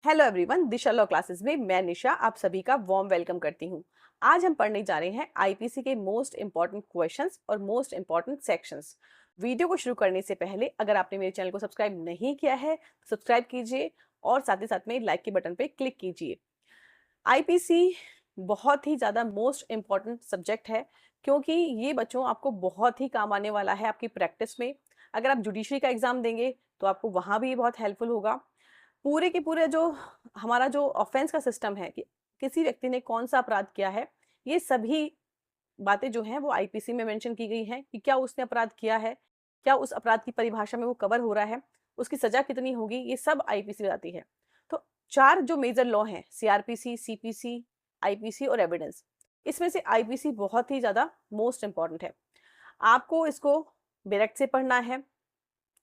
Hello everyone, दिशा law classes में मैं निशा आप सभी का वार्म वेलकम करती हूँ। आज हम पढ़ने जा रहे हैं आईपीसी के मोस्ट इंपॉर्टेंट क्वेश्चंस और मोस्ट इंपॉर्टेंट सेक्शंस। वीडियो को शुरू करने से पहले अगर आपने मेरे चैनल को सब्सक्राइब नहीं किया है तो सब्सक्राइब कीजिए और साथ ही साथ में लाइक के बटन पे क्लिक कीजिए। आईपीसी बहुत ही ज़्यादा मोस्ट इम्पॉर्टेंट सब्जेक्ट है क्योंकि ये बच्चों आपको बहुत ही काम आने वाला है आपकी प्रैक्टिस में। अगर आप जुडिशरी का एग्ज़ाम देंगे तो आपको वहाँ भी ये बहुत हेल्पफुल होगा। पूरे के पूरे जो हमारा जो ऑफेंस का सिस्टम है कि किसी व्यक्ति ने कौन सा अपराध किया है, ये सभी बातें जो हैं वो आईपीसी में मेंशन की गई हैं कि क्या उसने अपराध किया है, क्या उस अपराध की परिभाषा में वो कवर हो रहा है, उसकी सजा कितनी होगी, ये सब आईपीसी बताती है। तो 4 जो मेजर लॉ हैं, सीआरपीसी, सीपीसी, आईपीसी और एविडेंस, इसमें से आईपीसी बहुत ही ज़्यादा मोस्ट इम्पॉर्टेंट है। आपको इसको डायरेक्ट से पढ़ना है,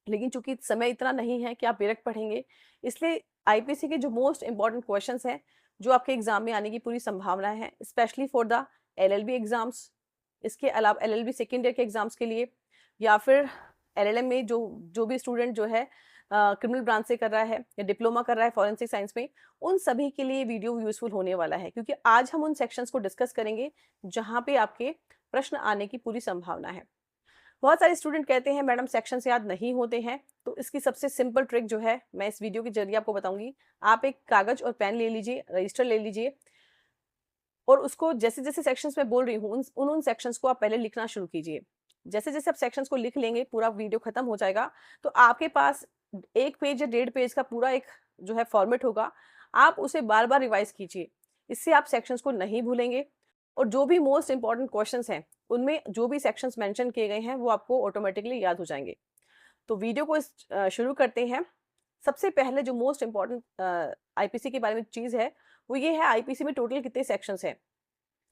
लेकिन चूंकि समय इतना नहीं है कि आप डायरेक्ट पढ़ेंगे, इसलिए आईपीसी के जो मोस्ट इंपॉर्टेंट क्वेश्चंस हैं जो आपके एग्जाम में आने की पूरी संभावना है, specially for the LLB exams, इसके अलावा एलएलबी सेकेंड ईयर के एग्जाम्स के लिए, या फिर एलएलएम में जो जो भी स्टूडेंट जो है क्रिमिनल ब्रांच से कर रहा है या डिप्लोमा कर रहा है फॉरेंसिक साइंस में, उन सभी के लिए वीडियो यूजफुल होने वाला है क्योंकि आज हम उन सेक्शंस को डिस्कस करेंगे जहाँ पे आपके प्रश्न आने की पूरी संभावना है। बहुत सारे स्टूडेंट कहते हैं मैडम सेक्शन से याद नहीं होते हैं, तो इसकी सबसे सिंपल ट्रिक जो है मैं इस वीडियो के जरिए आपको बताऊंगी। आप एक कागज और पेन ले लीजिए, रजिस्टर ले लीजिए और उसको जैसे जैसे सेक्शंस में बोल रही हूँ उन सेक्शंस को आप पहले लिखना शुरू कीजिए। जैसे जैसे आप सेक्शंस को लिख लेंगे, पूरा वीडियो खत्म हो जाएगा तो आपके पास 1 पेज या 1.5 पेज का पूरा एक जो है फॉर्मेट होगा। आप उसे बार बार रिवाइज कीजिए, इससे आप सेक्शंस को नहीं भूलेंगे और जो भी मोस्ट इंपॉर्टेंट क्वेश्चंस हैं उनमें जो भी सेक्शंस मेंशन किए गए हैं वो आपको ऑटोमेटिकली याद हो जाएंगे। तो वीडियो को शुरू करते हैं। सबसे पहले जो मोस्ट इम्पॉर्टेंट आईपीसी के बारे में चीज़ है वो ये है, आईपीसी में टोटल कितने सेक्शंस हैं।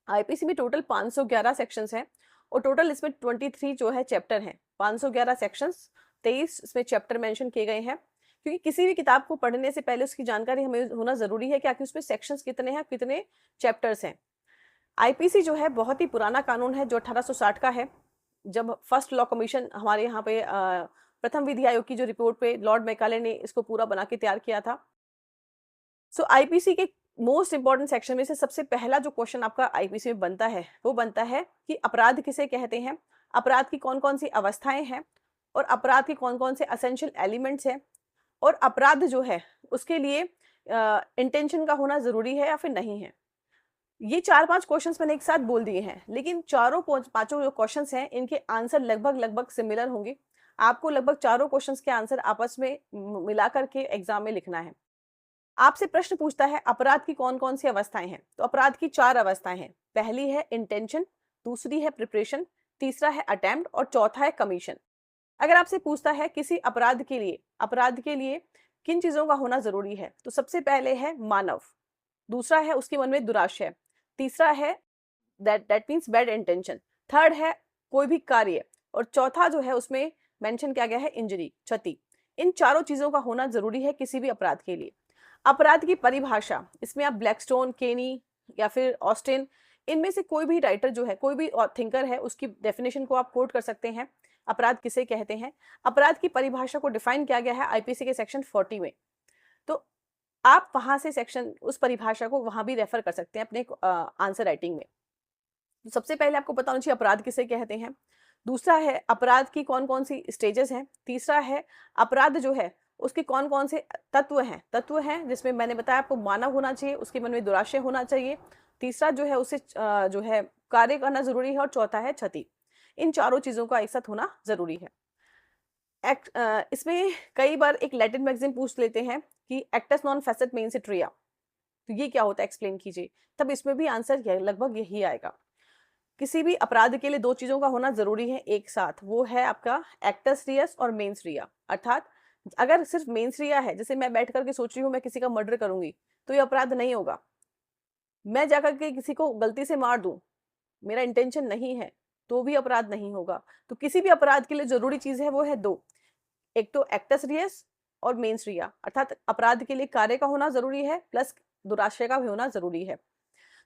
आईपीसी में टोटल 511 सेक्शंस हैं और टोटल इसमें 23 जो है चैप्टर हैं। 511 सेक्शंस, 23 इसमें चैप्टर मेंशन किए गए हैं क्योंकि किसी भी किताब को पढ़ने से पहले उसकी जानकारी हमें होना ज़रूरी है कि आखिर उसमें सेक्शंस कितने हैं, कितने चैप्टर्स हैं। आईपीसी जो है बहुत ही पुराना कानून है जो 1860 का है, जब फर्स्ट लॉ कमीशन हमारे यहाँ पे प्रथम विधि आयोग की जो रिपोर्ट पे लॉर्ड मैकाले ने इसको पूरा बना के तैयार किया था। सो आईपीसी के मोस्ट इंपॉर्टेंट सेक्शन में से सबसे पहला जो क्वेश्चन आपका आईपीसी में बनता है वो बनता है कि अपराध किसे कहते हैं, अपराध की कौन कौन सी अवस्थाएं हैं और अपराध के कौन कौन से असेंशियल एलिमेंट्स हैं, और अपराध जो है उसके लिए इंटेंशन का होना जरूरी है या फिर नहीं है। ये 4-5 क्वेश्चंस मैंने एक साथ बोल दिए हैं, लेकिन चारों पांचों जो क्वेश्चंस हैं इनके आंसर लगभग लगभग सिमिलर होंगे। आपको लगभग चारों क्वेश्चंस के आंसर आपस में मिला करके एग्जाम में लिखना है। आपसे प्रश्न पूछता है अपराध की कौन कौन सी अवस्थाएं हैं, तो अपराध की 4 अवस्थाएं हैं। पहली है इंटेंशन, दूसरी है प्रिपरेशन, तीसरा है अटेम्प्ट और चौथा है कमीशन। अगर आपसे पूछता है किसी अपराध के लिए किन चीजों का होना जरूरी है, तो सबसे पहले है मानव, दूसरा है उसके मन में दुराशय, तीसरा है that means bad intention, third है कोई भी कार्य, और चौथा जो है उसमें मेंशन किया गया है इंजरी, क्षति। इन चारों चीजों का होना जरूरी है किसी भी अपराध के लिए। अपराध की परिभाषा, इसमें आप ब्लैकस्टोन, केनी या फिर ऑस्टिन, इनमें से कोई भी राइटर जो है, कोई भी थिंकर है, उसकी डेफिनेशन को आप कोट कर सकते हैं। अपराध किसे कहते हैं, अपराध की परिभाषा को डिफाइन किया गया है आईपीसी के सेक्शन 40 में। तो आप वहां से सेक्शन उस परिभाषा को वहां भी रेफर कर सकते हैं अपने आंसर राइटिंग में। तो सबसे पहले आपको पता होना चाहिए अपराध किसे कहते हैं, दूसरा है अपराध की कौन कौन सी स्टेजेस हैं, तीसरा है अपराध जो है उसके कौन कौन से तत्व हैं जिसमें मैंने बताया आपको मानव होना चाहिए, उसके मन में दुराशय होना चाहिए, तीसरा जो है उसे जो है कार्य करना जरूरी है, और चौथा है क्षति। इन चारों चीजों का एक साथ होना जरूरी है। इसमें कई बार एक लैटिन मैगजीन पूछ लेते हैं कि एक्टस नॉन फेसेट मेंस ट्रिया, तो ये क्या होता है एक्सप्लेन कीजिए, तब इसमें भी आंसर लगभग यही आएगा। किसी भी अपराध के लिए 2 चीजों का होना जरूरी है एक साथ, वो है आपका एक्टस रियस और मेंस रिया। अर्थात अगर सिर्फ मेंस रिया है, जैसे मैं बैठ करके सोच रही हूँ मैं किसी का मर्डर करूंगी, तो ये अपराध नहीं होगा। मैं जाकर के किसी को गलती से मार दूं, मेरा इंटेंशन नहीं है, तो भी अपराध नहीं होगा। तो किसी भी अपराध के लिए जरूरी चीज है वो है 2, एक तो एक्टस रियस और मेंस रिया, अर्थात अपराध के लिए कार्य का होना जरूरी है प्लस दुराशय का भी होना जरूरी है।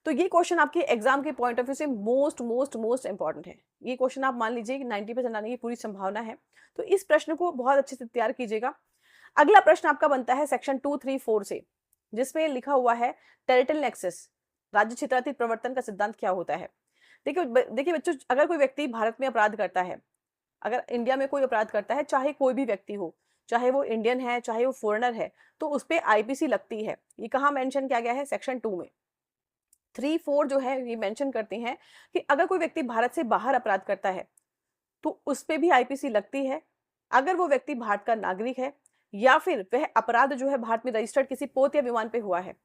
तो ये क्वेश्चन आपके एग्जाम के पॉइंट ऑफ व्यू से मोस्ट मोस्ट मोस्ट इंपॉर्टेंट है। ये क्वेश्चन आप मान लीजिए कि 90% आने की पूरी संभावना है, तो इस प्रश्न को बहुत अच्छे से तैयार कीजिएगा। अगला प्रश्न आपका बनता है सेक्शन 2, 3, 4 से। जिसमें लिखा हुआ है टेरिटोरियल नेक्सस, राज्य क्षेत्रातीत प्रवर्तन का सिद्धांत क्या होता है। देखिए बच्चों, अगर कोई व्यक्ति भारत में अपराध करता है, अगर इंडिया में कोई अपराध करता है, चाहे कोई भी व्यक्ति हो, चाहे वो इंडियन है चाहे वो फॉरेनर है, तो उस पे आईपीसी लगती है। ये कहाँ मेंशन किया गया है? सेक्शन 2 में 3-4 जो है ये मेंशन करते हैं कि अगर कोई व्यक्ति भारत से बाहर अपराध करता है तो उस पे भी आईपीसी लगती है। अगर वो व्यक्ति भारत का नागरिक है, या फिर वह अपराध जो है भारत में रजिस्टर्ड किसी पोत या विमान पे हुआ है,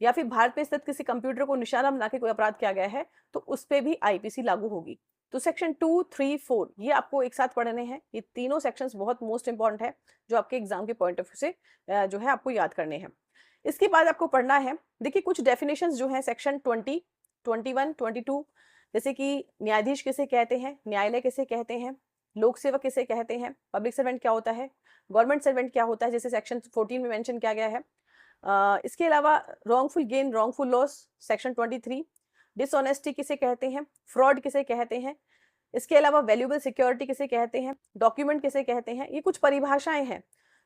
या फिर भारत में स्थित किसी कंप्यूटर को निशाना बना के कोई अपराध किया गया है, तो उस पे भी आईपीसी लागू होगी। तो सेक्शन 2, 3, 4 ये आपको एक साथ पढ़ने हैं। ये तीनों सेक्शंस बहुत मोस्ट इंपॉर्टेंट है, जो आपके एग्जाम के पॉइंट ऑफ व्यू से जो है आपको याद करने हैं। इसके बाद आपको पढ़ना है, देखिए कुछ डेफिनेशंस जो है सेक्शन 20, 21, 22, जैसे कि न्यायाधीश किसे कहते हैं, न्यायालय किसे कहते हैं, लोक सेवक किसे कहते हैं, पब्लिक सर्वेंट क्या होता है, गवर्नमेंट सर्वेंट क्या होता है, जैसे सेक्शन 14 में मेंशन किया गया है। इसके अलावा wrongful gain, wrongful loss, section 23, dishonesty किसे कहते हैं, फ्रॉड किसे कहते हैं, इसके अलावा वैल्यूएबल सिक्योरिटी किसे कहते हैं, डॉक्यूमेंट किसे कहते हैं। ये कुछ परिभाषाएं हैं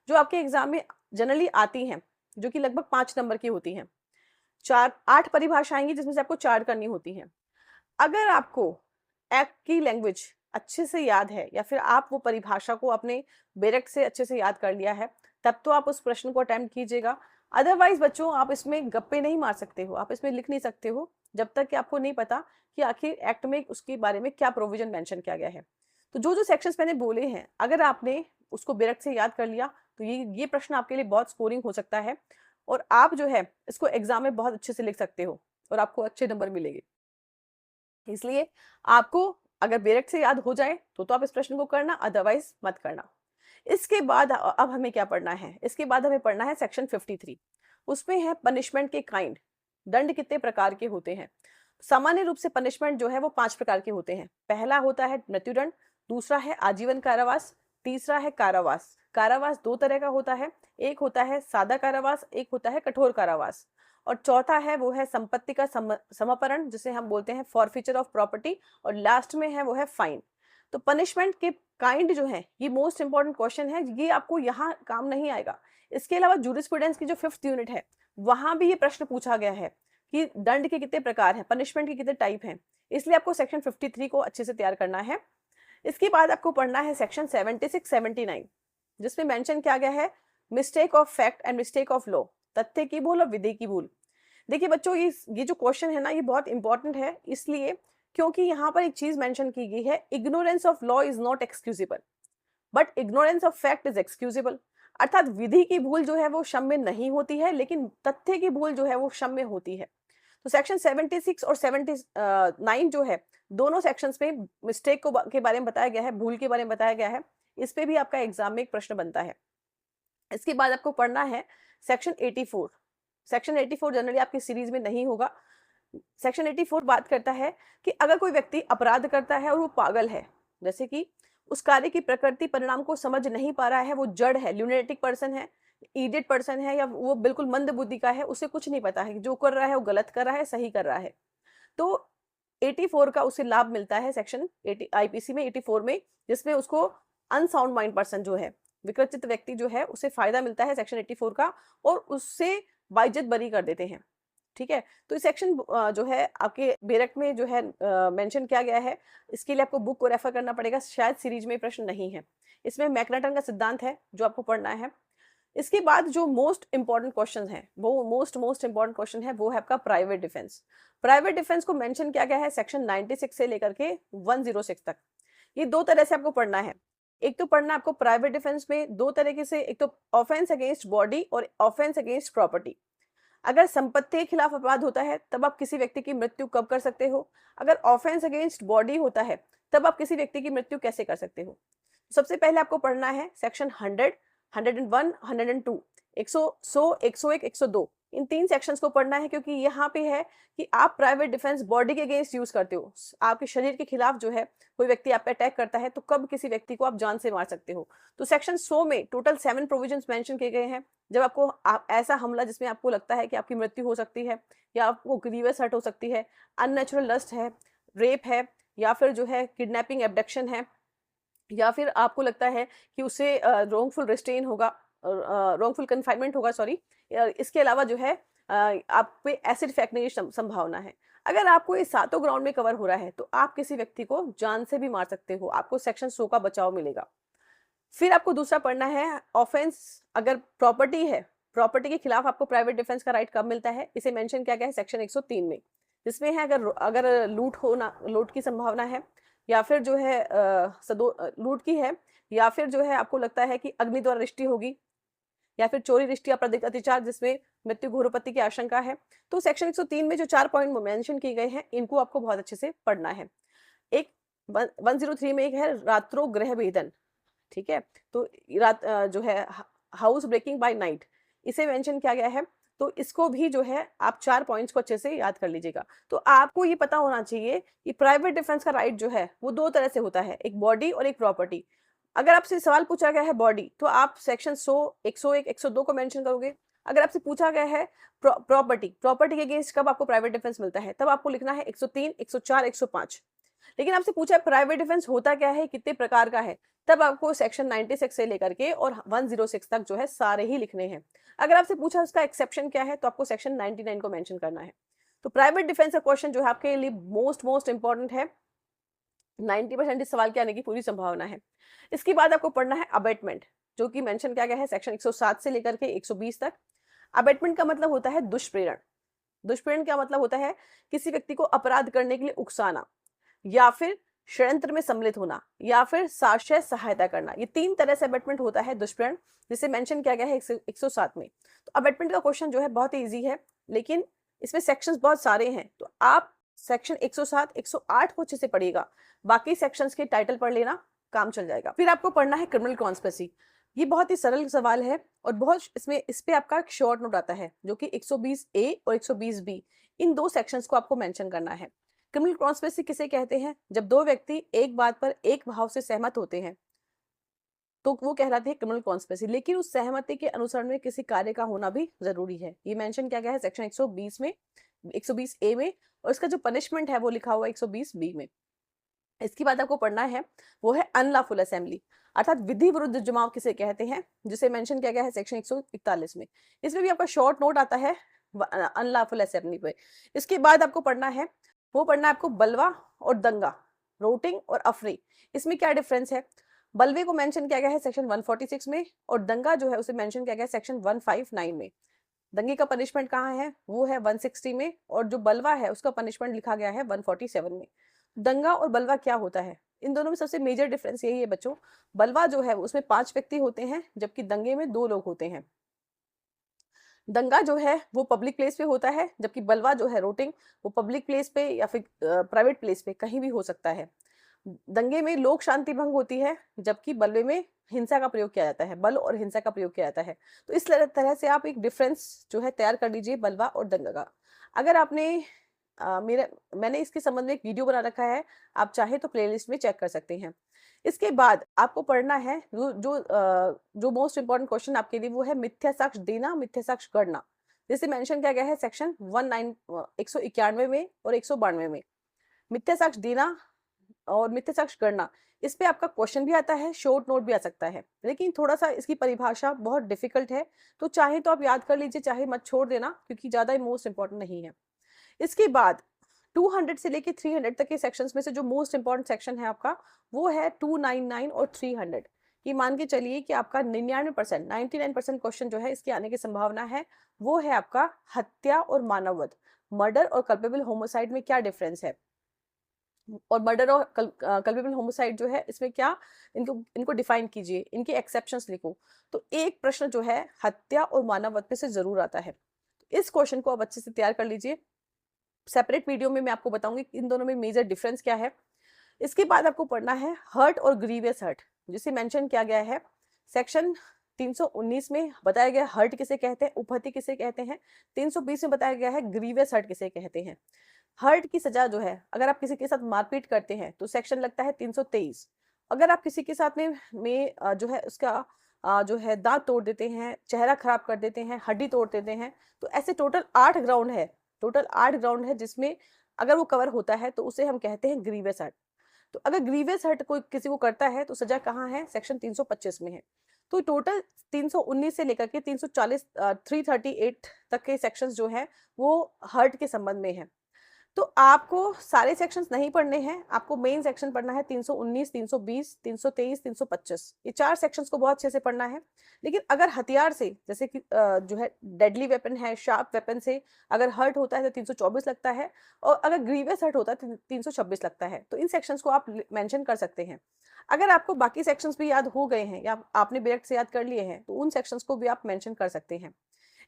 जो आपके एग्जाम में जनरली आती हैं, जो कि लगभग 5 नंबर की होती हैं। 8 परिभाषाएं आएंगी जिसमें से आपको 4 करनी होती हैं। अगर आपको एक्ट की लैंग्वेज अच्छे से याद है, या फिर आप वो परिभाषा को अपने बेरेक्ट से अच्छे से याद कर लिया है, तब तो आप उस प्रश्न को अटेम्प्ट कीजिएगा। अदरवाइज बच्चों, आप इसमें गप्पे नहीं मार सकते हो, आप इसमें लिख नहीं सकते हो जब तक कि आपको नहीं पता कि आखिर एक्ट में उसके बारे में क्या प्रोविजन मेंशन किया गया है। तो जो जो सेक्शंस मैंने बोले हैं, अगर आपने उसको बेरेक्ट से याद कर लिया तो ये प्रश्न आपके लिए बहुत स्कोरिंग हो सकता है, और आप जो है इसको एग्जाम में बहुत अच्छे से लिख सकते हो और आपको अच्छे नंबर मिलेंगे। इसलिए आपको अगर बेरेक्ट से याद हो जाए तो आप इस प्रश्न को करना, अदरवाइज मत करना। इसके बाद अब हमें क्या पढ़ना है? इसके बाद हमें पढ़ना है सेक्शन 53। उसमें है पनिशमेंट के काइंड, दंड कितने प्रकार के होते हैं। सामान्य रूप से पनिशमेंट जो है वो 5 प्रकार के होते हैं। पहला होता है मृत्युदंड, दूसरा है आजीवन कारावास, तीसरा है कारावास। कारावास 2 तरह का होता है, एक होता है सादा कारावास, एक होता है कठोर कारावास, और चौथा है वो है संपत्ति का समापरण, जिसे हम बोलते हैं फॉरफीचर ऑफ प्रॉपर्टी, और लास्ट में है वो है फाइन। तो पनिशमेंट के काइंड जो है ये मोस्ट इंपॉर्टेंट क्वेश्चन है, ये आपको यहाँ काम नहीं आएगा। इसके अलावा जूरिस्प्रूडेंस की जो 5th यूनिट है, वहां भी ये प्रश्न पूछा गया है कि दंड के कितने प्रकार हैं, पनिशमेंट के कितने टाइप हैं। इसलिए आपको सेक्शन 53 को अच्छे से तैयार करना है। इसके बाद आपको पढ़ना है सेक्शन 76, 79, जिसमें मेंशन किया गया है mistake of fact and mistake of law, तथ्य की भूल और विधि की भूल। देखिए बच्चों, ये जो क्वेश्चन है ना, ये बहुत इंपॉर्टेंट है, इसलिए क्योंकि यहाँ पर एक चीज मेंशन की गई है, ignorance of law is not excusable but ignorance of fact is excusable. अर्थात विधि की भूल जो है वो क्षम्य नहीं होती है, लेकिन तथ्य की भूल जो है वो क्षम्य होती है। तो सेक्शन 76 और 79 जो है, दोनों सेक्शंस में मिस्टेक को के बारे में बताया गया है, भूल के बारे में बताया गया है। इस पे भी आपका एग्जाम में एक प्रश्न बनता है। इसके बाद आपको पढ़ना है सेक्शन 84। सेक्शन 84 जनरली आपकी सीरीज में नहीं होगा। सेक्शन 84 बात करता है कि अगर कोई व्यक्ति अपराध करता है और वो पागल है, जैसे कि उस कार्य की प्रकृति परिणाम को समझ नहीं पा रहा है, वो जड़ है, ल्यूनेटिक पर्सन है, इडियट पर्सन है, या वो बिल्कुल मंद बुद्धि का है, उसे कुछ नहीं पता है कि जो कर रहा है वो गलत कर रहा है, सही कर रहा है, तो 84 का उसे लाभ मिलता है सेक्शन आईपीसी में 84 में, जिसमें उसको अनसाउंड माइंड पर्सन जो है, विकृत व्यक्ति जो है, उसे फायदा मिलता है सेक्शन 84 का, और उससे बाइज्जत बरी कर देते हैं। ठीक है, तो इस सेक्शन जो है आपके बेरेक्ट में जो है मेंशन किया गया है, इसके लिए आपको बुक को रेफर करना पड़ेगा, शायद सीरीज में प्रश्न नहीं है। इसमें मैकनाटन का सिद्धांत है जो आपको पढ़ना है। इसके बाद जो मोस्ट इंपॉर्टेंट क्वेश्चन है, वो मोस्ट इंपॉर्टेंट क्वेश्चन है, वो है आपका प्राइवेट डिफेंस। प्राइवेट डिफेंस को मेंशन किया गया है सेक्शन 96 से लेकर के 106 तक। ये 2 तरह से आपको पढ़ना है। एक तो पढ़ना आपको प्राइवेट डिफेंस में 2 तरीके से, एक तो ऑफेंस अगेंस्ट बॉडी और ऑफेंस अगेंस्ट प्रॉपर्टी। अगर संपत्ति के खिलाफ अपराध होता है तब आप किसी व्यक्ति की मृत्यु कब कर सकते हो, अगर ऑफेंस अगेंस्ट बॉडी होता है तब आप किसी व्यक्ति की मृत्यु कैसे कर सकते हो। सबसे पहले आपको पढ़ना है सेक्शन 100, 101, 102, 100, 101, 102, इन 3 सेक्शंस को पढ़ना है, क्योंकि यहाँ पे है कि आप प्राइवेट डिफेंस बॉडी के अगेंस्ट यूज करते हो, आपके शरीर के खिलाफ जो है कोई व्यक्ति आप पे अटैक करता है, तो कब किसी व्यक्ति को आप जान से मार सकते हो। तो सेक्शन 100 में टोटल 7 प्रोविजंस मेंशन किए गए हैं। जब आपको ऐसा हमला जिसमें आपको लगता है कि आपकी मृत्यु हो सकती है, या आपको ग्रीवियस हर्ट हो सकती है, अननेचुरल लस्ट है, रेप है, या फिर जो है किडनैपिंग, एब्डक्शन है, या फिर आपको लगता है कि उससे रॉन्गफुल रिस्ट्रेन होगा, रॉन्गफुल कन्फाइनमेंट होगा, सॉरी, इसके अलावा जो है आप पे एसिड फेंकने की संभावना है। अगर आपको ये सातों ग्राउंड में कवर हो रहा है तो आप किसी व्यक्ति को जान से भी मार सकते हो, आपको सेक्शन 100 का बचाव मिलेगा। फिर आपको दूसरा पढ़ना है ऑफेंस। अगर प्रॉपर्टी है, प्रॉपर्टी के खिलाफ आपको प्राइवेट डिफेंस का राइट कब मिलता है, इसे मेंशन किया गया है सेक्शन 103 में, जिसमें है अगर अगर लूट की संभावना है, या फिर जो है लूट की है, या फिर जो है आपको लगता है कि अग्नि द्वारा रिष्टि होगी, या फिर चोरी, रिष्टि, आपराधिक अत्याचार जिसमें मृत्यु, घोरोपत्ति की आशंका है। तो सेक्शन 103 में जो 4 पॉइंट मेंशन किए गए हैं, इनको आपको बहुत अच्छे से पढ़ना है। एक 103 में एक है रात्रो गृह भेदन, ठीक है, तो जो है हाउस ब्रेकिंग बाय नाइट, इसे मेंशन किया गया है। तो इसको भी जो है आप 4 पॉइंट्स को अच्छे से याद कर लीजिएगा। तो आपको ये पता होना चाहिए कि प्राइवेट डिफेंस का राइट जो है वो 2 तरह से होता है, एक बॉडी और एक प्रॉपर्टी। अगर आपसे सवाल पूछा गया है बॉडी, तो आप सेक्शन 100, 101, 102 को मेंशन करोगे। अगर आपसे पूछा गया है प्रॉपर्टी, प्रॉपर्टी के अगेंस्ट कब आपको प्राइवेट डिफेंस मिलता है, तब आपको लिखना है 103, 104, 105। लेकिन आपसे पूछा है प्राइवेट डिफेंस होता क्या है, कितने प्रकार का है, तब आपको सेक्शन 96 से लेकर के और 106 तक जो है सारे ही लिखने हैं। अगर आपसे पूछा उसका एक्सेप्शन क्या है, तो आपको सेक्शन 99 को मेंशन करना है। तो प्राइवेट डिफेंस का क्वेश्चन जो है आपके लिए मोस्ट इंपॉर्टेंट है, 90% इस सवाल के आने की पूरी संभावना है। इसके बाद आपको पढ़ना है अबेटमेंट, जो कि मेंशन किया गया है सेक्शन 107 से लेकर के 120 तक। अबेटमेंट का मतलब होता है दुष्प्रेरण। दुष्प्रेरण का मतलब होता है किसी व्यक्ति को अपराध करने के लिए उकसाना, या फिर षड्यंत्र में सम्मिलित होना, या फिर साक्ष्य सहायता करना। ये 3 तरह से अबेटमेंट होता है दुष्प्रेरण, जिसे मेंशन किया गया है 107 में। तो अबेटमेंट का क्वेश्चन जो है बहुत ही ईजी है, लेकिन इसमें सेक्शंस बहुत सारे हैं, तो आप सेक्शन 107, 108 को अच्छे से पढ़िएगा, बाकी सेक्शंस के टाइटल पढ़ लेना, काम चल जाएगा। फिर आपको पढ़ना है क्रिमिनल कॉन्स्पिरेसी। ये बहुत ही सरल सवाल है और बहुत इस पे आपका एक शॉर्ट नोट आता है, जो कि 120 ए और 120 बी, इन 2 सेक्शंस को आपको मेंशन करना है। क्रिमिनल कॉन्स्पिरेसी किसे कहते हैं, जब 2 व्यक्ति एक बात पर एक भाव से सहमत होते हैं तो वो कहलाते हैं क्रिमिनल कॉन्स्पिरेसी, लेकिन उस सहमति के अनुसरण में किसी कार्य का होना भी जरूरी है। ये मेंशन किया गया है सेक्शन 120 में, 120 ए में, और इसका जो पनिशमेंट है वो लिखा हुआ है 120 बी में। इसकी बात आपको पढ़ना है वो है अनलॉफुल असेंबली, अर्थात विधि विरुद्ध जमाव किसे कहते हैं, जिसे मेंशन किया गया है सेक्शन 141 में। इसमें भी आपका शॉर्ट नोट आता है अनलॉफुल असेंबली पे। इसके बाद आपको पढ़ना है आपको बलवा और दंगा, रोटिंग और अफरी, इसमें क्या डिफरेंस है। बलवे को मेंशन किया गया है सेक्शन 146 में, और दंगा जो है उसे मेंशन किया गया है सेक्शन 159 में। दंगे का पनिशमेंट कहाँ है, वो है 160 में, और जो बलवा है उसका पनिशमेंट लिखा गया है 147 में। दंगा और बलवा क्या होता है, इन दोनों में सबसे मेजर डिफरेंस यही है बच्चों। बलवा जो है उसमें 5 व्यक्ति होते हैं, जबकि दंगे में 2 लोग होते हैं। दंगा जो है वो पब्लिक प्लेस पे होता है, जबकि बलवा जो है रोटिंग, वो पब्लिक प्लेस पे या फिर प्राइवेट प्लेस पे कहीं भी हो सकता है। दंगे में लोक शांति भंग होती है, जबकि बलवे में हिंसा का प्रयोग किया जाता है, बल और हिंसा का प्रयोग किया जाता है। तो इस तरह से आप एक डिफरेंस जो है तैयार कर लीजिए बलवा और दंगा का। अगर आपने मैंने इसके संबंध में एक वीडियो बना रखा है, आप तो प्लेलिस्ट में चेक कर सकते हैं। इसके बाद आपको पढ़ना है जो मोस्ट इंपॉर्टेंट क्वेश्चन आपके लिए, वो है मिथ्या साक्ष्य देना, मिथ्या साक्ष्य गढ़ना, जिसे मेंशन किया गया है सेक्शन 191 में और 192 में। मिथ्या साक्ष्य देना और मिथ्या साक्ष्य गढ़ना, इस पे आपका क्वेश्चन भी आता है, शॉर्ट नोट भी आ सकता है, लेकिन थोड़ा सा इसकी परिभाषा बहुत डिफिकल्ट है, तो चाहे तो आप याद कर लीजिए, चाहे मत छोड़ देना, क्योंकि ज्यादा मोस्ट इंपॉर्टेंट नहीं है। इसके बाद 200 से लेके 300 तक के सेक्शंस में से जो मोस्ट इंपॉर्टेंट सेक्शन है आपका, वो है 299 और 300। ये मान के चलिए कि आपका 99%, 99% क्वेश्चन जो है इसके आने की संभावना है, वो है आपका हत्या और मानववध, मर्डर और कल्पेबल होमोसाइड में क्या डिफरेंस है, और मर्डर और कल्पेबल होमोसाइड जो है इसमें क्या, इनको डिफाइन कीजिए, इनके एक्सेप्शंस लिखो। तो एक प्रश्न जो है हत्या और मानववध पे से जरूर आता है। इस क्वेश्चन को आप अच्छे से तैयार कर लीजिए, सेपरेट वीडियो में मैं आपको बताऊंगी कि इन दोनों में मेजर डिफरेंस क्या है। इसके बाद आपको पढ़ना है हर्ट और ग्रीवियस हर्ट, जिसे मेंशन किया गया है सेक्शन 319 में, बताया गया हर्ट किसे कहते हैं, उपहति किसे कहते हैं। 320 में बताया गया है ग्रीवियस हर्ट किसे कहते हैं। हर्ट की सजा जो है, अगर आप किसी के साथ मारपीट करते हैं तो सेक्शन लगता है 323। अगर आप किसी के साथ में जो है उसका जो है दांत तोड़ देते हैं, चेहरा खराब कर देते हैं, हड्डी तोड़ देते हैं, तो ऐसे टोटल 8 ग्राउंड है, जिसमें अगर वो कवर होता है तो उसे हम कहते हैं ग्रीवियस हर्ट। तो अगर ग्रीवियस हर्ट कोई किसी को करता है तो सजा कहाँ है, सेक्शन 325 में है। तो टोटल 319 से लेकर के 340 338 तक के सेक्शंस जो हैं वो हर्ट के संबंध में हैं। तो आपको सारे सेक्शंस नहीं पढ़ने हैं, आपको मेन सेक्शन पढ़ना है 319, 320, 323, 325। ये 4 सेक्शंस को बहुत अच्छे से पढ़ना है। लेकिन अगर हथियार से, जैसे कि जो है डेडली वेपन है, शार्प वेपन से अगर हर्ट होता है तो 324 लगता है, और अगर ग्रीवियस हर्ट होता है तो 326 लगता है। तो इन सेक्शंस को आप मेंशन कर सकते हैं। अगर आपको बाकी सेक्शंस भी याद हो गए हैं या आपने डायरेक्ट से याद कर लिए हैं, तो उन सेक्शंस को भी आप मेंशन कर सकते हैं।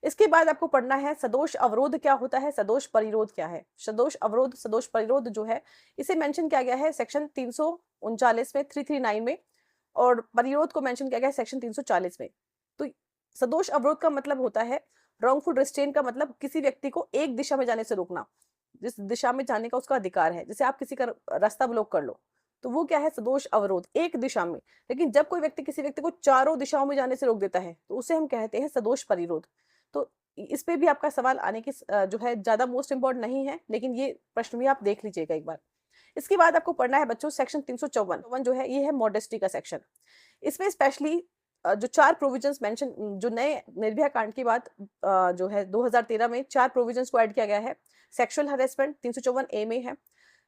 इसके बाद आपको पढ़ना है सदोष अवरोध क्या होता है, सदोष परिरोध क्या है। सदोष अवरोध, सदोष परिरोध जो है इसे मेंशन किया गया है सेक्शन 339 में, 339 में, और परिरोध को मेंशन किया गया है सेक्शन 340 में। तो सदोष अवरोध का मतलब होता है रॉन्गफुल रिस्ट्रेन का मतलब किसी व्यक्ति को एक दिशा में जाने से रोकना, जिस दिशा में जाने का उसका अधिकार है। जैसे आप किसी का रास्ता ब्लॉक कर लो तो वो क्या है, सदोष अवरोध, एक दिशा में। लेकिन जब कोई व्यक्ति किसी व्यक्ति को चारों दिशाओं में जाने से रोक देता है तो उसे हम कहते हैं सदोष परिरोध। तो इस पे भी आपका सवाल आने की जो है ज्यादा मोस्ट इंपॉर्टेंट नहीं है, लेकिन ये प्रश्न भी आप देख लीजिएगा एक बार। इसके बाद आपको पढ़ना है बच्चों सेक्शन 354 जो है, ये है मॉडेस्टी का सेक्शन। इसमें स्पेशली जो 4 प्रोविजंस मेंशन, जो नए निर्भया कांड के बाद जो है 2013 में 4 प्रोविजंस को ऐड किया गया है। सेक्सुअल हरेसमेंट 354 ए में है,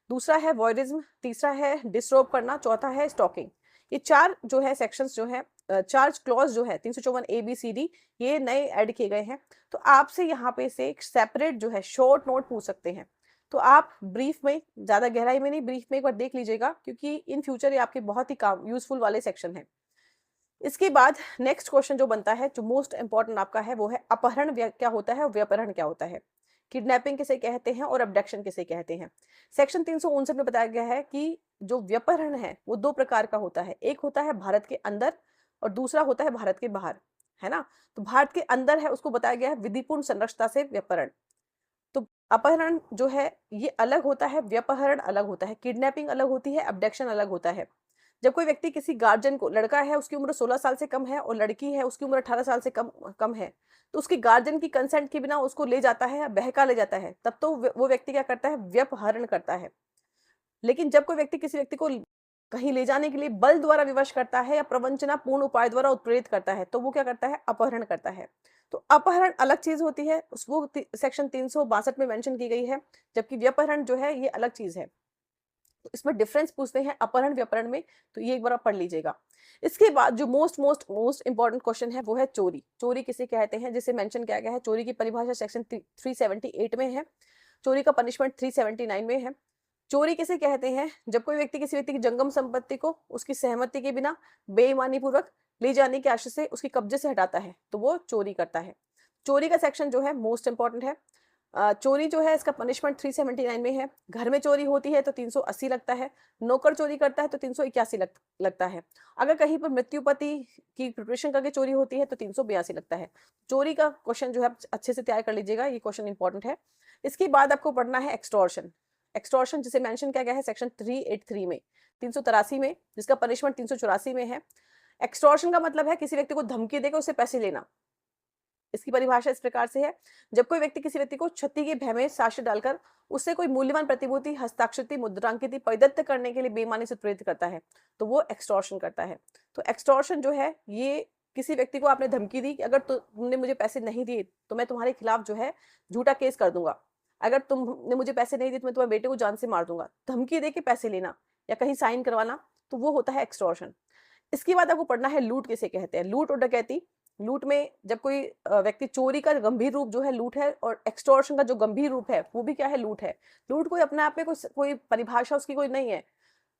दूसरा है वॉयरिज्म, तीसरा है डिस्टर्ब करना, चौथा है स्टॉकिंग। ये 4 जो है सेक्शंस जो है, 4 क्लॉज जो है 354 ए बी सी डी, ये नए ऐड किए गए हैं। तो आपसे यहाँ पे से एक सेपरेट जो है शॉर्ट नोट पूछ सकते हैं। तो आप ब्रीफ में, ज्यादा गहराई में नहीं, ब्रीफ में एक बार देख लीजिएगा, क्योंकि इन फ्यूचर ये आपके बहुत ही काम यूजफुल वाले सेक्शन है। इसके बाद नेक्स्ट क्वेश्चन जो बनता है, जो मोस्ट इंपॉर्टेंट आपका है, वो है अपहरण क्या होता है और व्यपहरण क्या होता है। किडनैपिंग किसे कहते हैं और अबडक्शन किसे कहते हैं। सेक्शन 359 में बताया गया है कि जो व्यपहरण है वो 2 प्रकार का होता है, एक होता है भारत के अंदर और दूसरा होता है भारत के बाहर, है ना। तो भारत के अंदर है उसको बताया गया है विधिपूर्ण संरक्षता से व्यपहरण। तो अपहरण जो है ये अलग होता है, व्यपहरण अलग होता है, किडनैपिंग अलग होती है, अबडक्शन अलग होता है। जब कोई व्यक्ति किसी गार्जियन को, लड़का है उसकी उम्र 16 साल से कम है और लड़की है उसकी उम्र 18 साल से कम कम है, तो उसकी गार्जियन की कंसेंट के बिना उसको ले जाता है या बहका ले जाता है, तब तो वो व्यक्ति क्या करता है, व्यपहरण करता है। लेकिन जब कोई व्यक्ति किसी व्यक्ति को कहीं ले जाने के लिए बल द्वारा विवश करता है या प्रवंचना पूर्ण उपाय द्वारा उत्प्रेरित करता है, तो वो क्या करता है, अपहरण करता है। तो अपहरण अलग चीज होती है, उस वो सेक्शन 362 में मेंशन की गई है, जबकि व्यपहरण जो है ये अलग चीज है। तो इसमें डिफरेंस पूछते हैं अपहरण व्यपहरण में, तो ये एक बार आप पढ़ लीजिएगा। इसके बाद जो most most most important question है वो है चोरी। चोरी किसे कहते हैं, जिसे मेंशन किया गया है, चोरी की परिभाषा सेक्शन 378 में है, चोरी का पनिशमेंट 379 में है। चोरी किसे कहते हैं, जब कोई व्यक्ति किसी व्यक्ति की जंगम संपत्ति को उसकी सहमति के बिना बेईमानी पूर्वक ले जाने के आशय से उसके कब्जे से हटाता है, तो वो चोरी करता है। चोरी का सेक्शन जो है मोस्ट इंपॉर्टेंट है। चोरी जो है इसका पनिशमेंट 379 में है। घर में चोरी होती है तो 380 लगता है, नौकर चोरी करता है तो 381 लगता है। अगर कहीं पर मृत्युपति की प्रिपरेशन करके चोरी होती है तो 382 लगता है। चोरी का क्वेश्चन जो है अच्छे से तैयार कर लीजिएगा, ये क्वेश्चन इंपॉर्टेंट है। इसके बाद आपको पढ़ना है एक्सटॉर्शन। एक्सटॉर्शन जिसे मेंशन किया गया है सेक्शन 383 में, 383 में, जिसका पनिशमेंट 384 में है। एक्सटॉर्शन का मतलब है किसी व्यक्ति को धमकी देकर उससे पैसे लेना। इसकी परिभाषा इस प्रकार से है, जब कोई व्यक्ति किसी व्यक्ति को क्षति के भय में साक्ष्य डालकर उससे कोई मूल्यवान प्रतिभूति, हस्ताक्षरित, मुद्रांकित परिदत्त करने के लिए बेईमानी से प्रेरित करता है, तो वो एक्सटॉर्शन करता है। तो एक्सटॉर्शन जो है ये किसी व्यक्ति को आपने धमकी दी कि अगर तुमने मुझे पैसे नहीं दिए तो मैं तुम्हारे खिलाफ जो है झूठा केस कर दूंगा, अगर तुमने मुझे पैसे नहीं दिए तो मैं तुम्हारे बेटे को जान से मार दूंगा, धमकी दे के पैसे लेना या कहीं साइन करवाना, तो वो होता है एक्सटॉर्शन। इसके बाद आपको पढ़ना है लूट किसे कहते हैं, लूट और डकैती। लूट में जब कोई व्यक्ति, चोरी का गंभीर रूप जो है लूट है, और एक्सटॉर्शन का जो गंभीर रूप है वो भी क्या है, लूट है। लूट कोई अपने आप में कोई परिभाषा उसकी कोई नहीं है।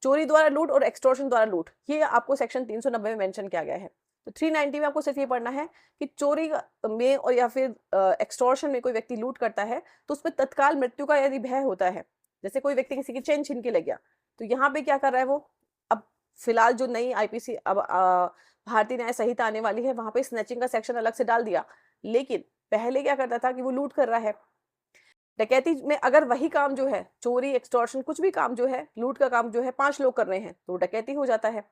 चोरी द्वारा लूट और एक्सटॉर्शन द्वारा लूट, ये आपको सेक्शन 390 में मेंशन किया गया है। तो 390 में आपको सिर्फ ये पढ़ना है कि चोरी में और या फिर एक्सटॉर्शन में कोई व्यक्ति लूट करता है तो उसमें तत्काल मृत्यु का यदि भय होता है, जैसे कोई व्यक्ति किसी की चेन छीन के ले गया, तो यहाँ पे क्या कर रहा है वो, अब फिलहाल जो नई आईपीसी अब भारतीय न्याय संहिता आने वाली है, वहां पे स्नैचिंग का सेक्शन अलग से डाल दिया, लेकिन पहले क्या करता था कि वो लूट कर रहा है। डकैती में अगर वही काम जो है, चोरी, एक्सटॉर्शन, कुछ भी काम जो है, लूट का काम जो है 5 लोग कर रहे हैं तो डकैती हो जाता है।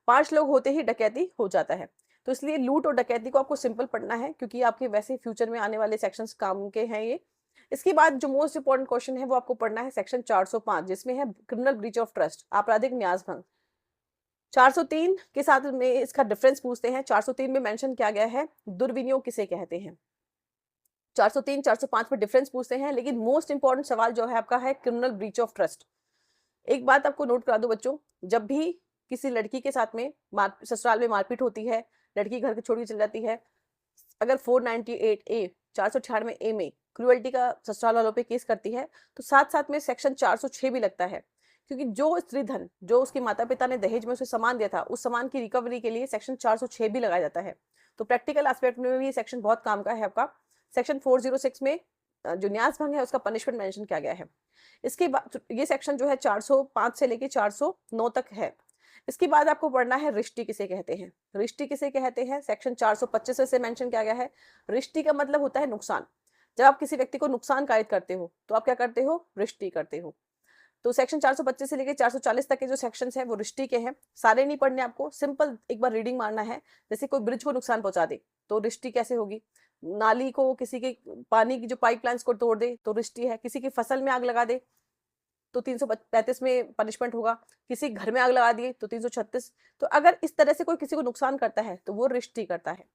5 लोग होते ही डकैती हो जाता है। तो इसलिए लूट और डकैती को आपको सिंपल पढ़ना है, क्योंकि आपके वैसे फ्यूचर में आने वाले सेक्शंस काम के हैं ये। इसके बाद जो मोस्ट इंपॉर्टेंट क्वेश्चन है वो आपको पढ़ना है सेक्शन 405, जिसमें है क्रिमिनल ब्रीच ऑफ ट्रस्ट, आपराधिक न्यास भंग। 403 के साथ में इसका डिफरेंस पूछते हैं। 403 में मेंशन किया गया है दुर्विनियोग किसे कहते हैं। 403 405 में डिफरेंस पूछते हैं, लेकिन मोस्ट इंपॉर्टेंट सवाल जो है आपका है क्रिमिनल ब्रीच ऑफ ट्रस्ट। एक बात आपको नोट करा दो बच्चों, जब भी किसी लड़की के साथ में ससुराल में मारपीट होती है, लड़की घर के छोड़ के चली जाती है, अगर 498 ए 498 ए में क्रूअल्टी का ससुराल वालों पे केस करती है, तो साथ साथ में सेक्शन 406 भी लगता है, क्योंकि जो स्त्री धन जो उसके माता पिता ने दहेज में उसे सामान दिया था, उस सामान की रिकवरी के लिए सेक्शन 406 भी लगाया जाता है। तो प्रैक्टिकल एस्पेक्ट में भी ये सेक्शन बहुत काम का है आपका। सेक्शन 406 में जो न्यास भंग है उसका पनिशमेंट मेंशन किया गया है। इसके बाद ये सेक्शन जो है 405 से लेके 409 तक है। इसके बाद आपको पढ़ना है रिश्ती किसे कहते हैं। रिश्ती किसे कहते हैं सेक्शन 425 से मेंशन किया गया है। रिश्ती का मतलब होता है नुकसान। जब आप किसी व्यक्ति को नुकसान कायित करते हो तो आप क्या करते हो, रिश्ती करते हो। तो सेक्शन 425 से लेकर 440 तक के जो सेक्शंस हैं वो रिश्ती के हैं। सारे नहीं पढ़ने आपको, सिंपल एक बार रीडिंग मारना है। जैसे कोई ब्रिज को नुकसान पहुंचा दे तो रिश्ती कैसे होगी, नाली को किसी के पानी की जो पाइपलाइंस को तोड़ दे तो रिश्ती है, किसी की फसल में आग लगा दे तो 335 में पनिशमेंट होगा, किसी घर में आग लगा दिए तो 336। तो अगर इस तरह से कोई किसी को नुकसान करता है तो वो रिश्ती करता है।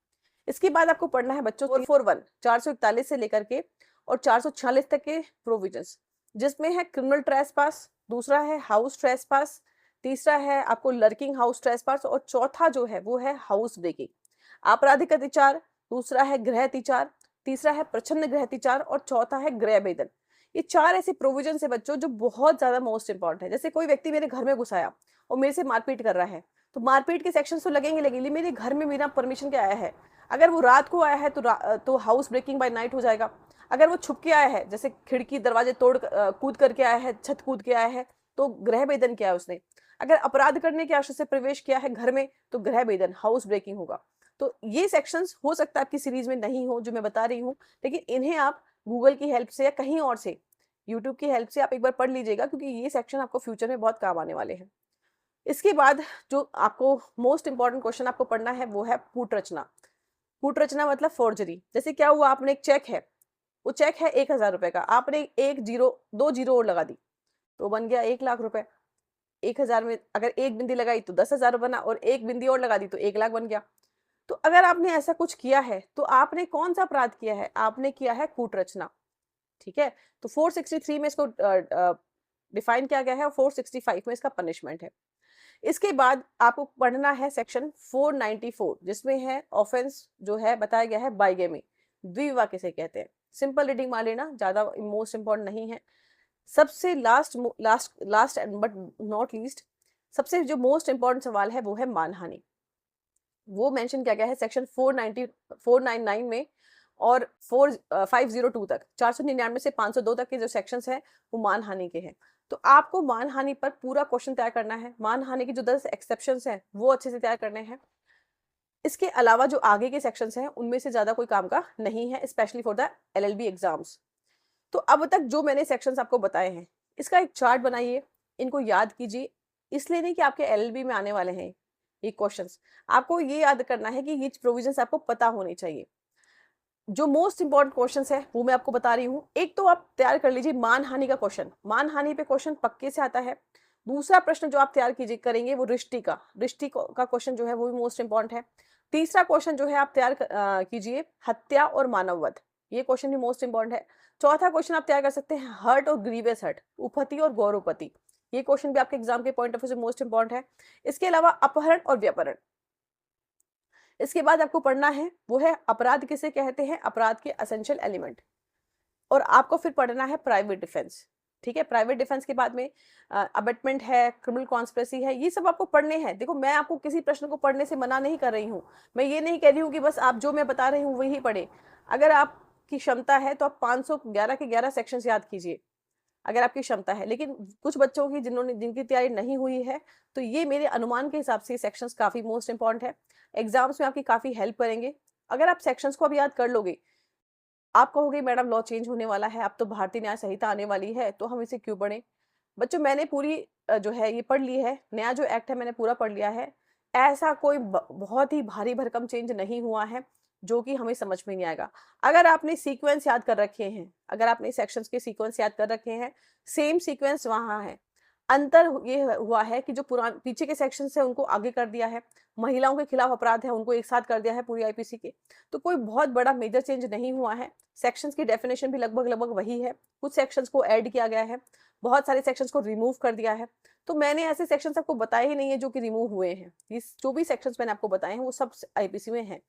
इसके बाद आपको पढ़ना है बच्चों 441 441 से लेकर के और 446 तक के प्रोविजंस, जिसमें है क्रिमिनल ट्रेसपास, दूसरा है हाउस ट्रेसपास, तीसरा है आपको लर्किंग हाउस ट्रेसपास और चौथा जो है वो है हाउस ब्रेकिंग। आपराधिक अतिचार, दूसरा है गृह अतिचार, तीसरा है प्रच्छन्न गृह अतिचार और चौथा है गृह भेदन। ये चार ऐसे प्रोविजन है बच्चों जो बहुत ज्यादा मोस्ट इंपॉर्टेंट है। जैसे कोई व्यक्ति मेरे घर में घुस आया और मेरे से मारपीट कर रहा है, तो मारपीट के सेक्शन तो लगेंगे, मेरे घर में बिना परमिशन के आया है, अगर वो रात को आया है तो हाउस ब्रेकिंग बाय नाइट हो जाएगा। अगर वो छुप के आया है, जैसे खिड़की दरवाजे तोड़ कूद करके आया है, छत कूद के आया है, तो गृह भेदन किया है उसने। अगर अपराध करने के आशय से प्रवेश किया है घर में तो गृह भेदन हाउस ब्रेकिंग होगा। तो ये सेक्शंस हो सकता है आपकी सीरीज में नहीं हो जो मैं बता रही हूँ, लेकिन इन्हें आप गूगल की हेल्प से या कहीं और से यूट्यूब की हेल्प से आप एक बार पढ़ लीजिएगा, क्योंकि ये सेक्शन आपको फ्यूचर में बहुत काम आने वाले हैं। इसके बाद जो आपको मोस्ट इंपॉर्टेंट क्वेश्चन आपको पढ़ना है वो है कूट रचना। कूट रचना मतलब फोर्जरी। जैसे क्या हुआ, आपने एक चेक है, वो चेक है 1000 रुपए का, आपने एक जीरो 2 जीरो और लगा दी तो बन गया 1 लाख रुपए। 1000 में अगर एक बिंदी लगाई तो 10,000 बना और एक बिंदी और लगा दी तो 1 लाख बन गया। तो अगर आपने ऐसा कुछ किया है तो आपने कौन सा अपराध किया है, आपने किया है कूट रचना। ठीक है, तो 463 में इसको डिफाइन किया गया है और 465 में इसका पनिशमेंट है। इसके बाद आपको पढ़ना है सेक्शन 494, जिसमें है ऑफेंस जो है बताया गया है बाइगेमी, द्विविवाह किसे कहते हैं। सिंपल रीडिंग मान लेना, ज्यादा मोस्ट इंपॉर्टेंट नहीं है। सबसे last last last but not least, सबसे जो मोस्ट इंपॉर्टेंट सवाल है वो है मानहानि। वो मेंशन किया गया है सेक्शन 499 में और 502 तक, 499 से 502 तक के जो सेक्शंस हैं वो मानहानि के हैं। तो आपको मानहानि पर पूरा क्वेश्चन तैयार करना है। मानहानि की जो 10 एक्सेप्शंस हैं वो अच्छे से तैयार करने हैं। इसके अलावा जो आगे के सेक्शंस हैं उनमें से ज्यादा कोई काम का नहीं है, specially for the LLB exams. तो अब तक जो मैंने सेक्शंस आपको बताए हैं, इसका एक चार्ट बनाइए, इनको याद कीजिए। इसलिए नहीं कि आपके एलएलबी में आने वाले हैं ये क्वेश्चंस, आपको ये याद करना है कि ये प्रोविजंस आपको पता होने चाहिए। जो मोस्ट इंपॉर्टेंट क्वेश्चंस है वो मैं आपको बता रही हूँ। एक तो आप तैयार कर लीजिए मानहानि का क्वेश्चन, मानहानि पे क्वेश्चन पक्के से आता है। दूसरा प्रश्न जो आप तैयार कीजिए करेंगे वो रिश्ती का क्वेश्चन जो है वो भी मोस्ट इंपॉर्टेंट है। तीसरा क्वेश्चन जो है आप तैयार कीजिए हत्या और मानववध, ये क्वेश्चन भी मोस्ट इंपॉर्टेंट है। चौथा क्वेश्चन आप तैयार कर सकते हैं हर्ट और ग्रीवियस हर्ट, उपपति और गौरवपति, ये क्वेश्चन भी आपके एग्जाम के पॉइंट ऑफ व्यू से मोस्ट इंपॉर्टेंट है। इसके अलावा अपहरण और व्यपहरण। इसके बाद आपको पढ़ना है वो है अपराध किसे कहते हैं, अपराध के एसेंशियल एलिमेंट। और आपको फिर पढ़ना है प्राइवेट डिफेंस। ठीक है, प्राइवेट डिफेंस के बाद में अबेटमेंट है, क्रिमिनल कॉन्स्पिरेसी है, ये सब आपको पढ़ने हैं। देखो मैं आपको किसी प्रश्न को पढ़ने से मना नहीं कर रही हूँ, मैं ये नहीं कह रही हूँ कि बस आप जो मैं बता रही हूँ वही पढ़े। अगर आपकी क्षमता है तो आप 511 के 11 सेक्शंस याद कीजिए, अगर आपकी क्षमता है। लेकिन कुछ बच्चों की जिनकी तैयारी नहीं हुई है, तो ये मेरे अनुमान के हिसाब से सेक्शंस काफी मोस्ट इंपॉर्टेंट है, एग्जाम्स में आपकी काफी हेल्प करेंगे। अगर आप सेक्शंस को अब याद कर लोगे, आप कहोगे मैडम लॉ चेंज होने वाला है, अब तो भारतीय न्याय संहिता आने वाली है, तो हम इसे क्यों पढ़ें। बच्चों मैंने पूरी जो है ये पढ़ ली है, नया जो एक्ट है मैंने पूरा पढ़ लिया है। ऐसा कोई बहुत ही भारी भरकम चेंज नहीं हुआ है जो कि हमें समझ में नहीं आएगा। अगर आपने सीक्वेंस याद कर रखे हैं, अगर आपने सेक्शंस के सीक्वेंस याद कर रखे हैं, सेम सीक्वेंस वहां है। अंतर ये हुआ है कि जो पीछे के सेक्शंस है उनको आगे कर दिया है, महिलाओं के खिलाफ अपराध है उनको एक साथ कर दिया है पूरी आईपीसी के। तो कोई बहुत बड़ा मेजर चेंज नहीं हुआ है। सेक्शंस की डेफिनेशन भी लगभग वही है। कुछ सेक्शंस को ऐड किया गया है, बहुत सारे सेक्शंस को रिमूव कर दिया है। तो मैंने ऐसे सेक्शंस आपको बताए ही नहीं है जो कि रिमूव हुए हैं। इस जो भी सेक्शंस मैंने आपको बताए हैं वो सब आईपीसी में हैं।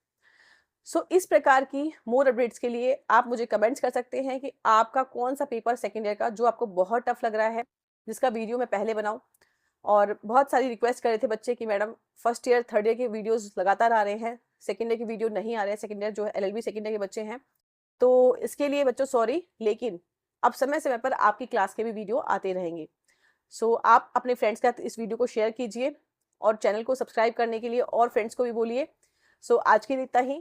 इस प्रकार की मोर अपडेट्स के लिए आप मुझे कमेंट्स कर सकते हैं कि आपका कौन सा पेपर सेकंड ईयर का जो आपको बहुत टफ लग रहा है, जिसका वीडियो मैं पहले बनाऊं। और बहुत सारी रिक्वेस्ट कर रहे थे बच्चे कि madam first year third year के वीडियोस लगातार आ रहे हैं, सेकंड ईयर के वीडियो नहीं आ रहे हैं। सेकंड ईयर जो है एलएलबी सेकंड ईयर के बच्चे हैं, तो इसके लिए बच्चों सॉरी, लेकिन अब समय समय पर आपकी क्लास के भी वीडियो आते रहेंगे। आप अपने फ्रेंड्स के साथ इस वीडियो को शेयर कीजिए और चैनल को सब्सक्राइब करने के लिए और फ्रेंड्स को भी बोलिए। आज के लिए इतना ही।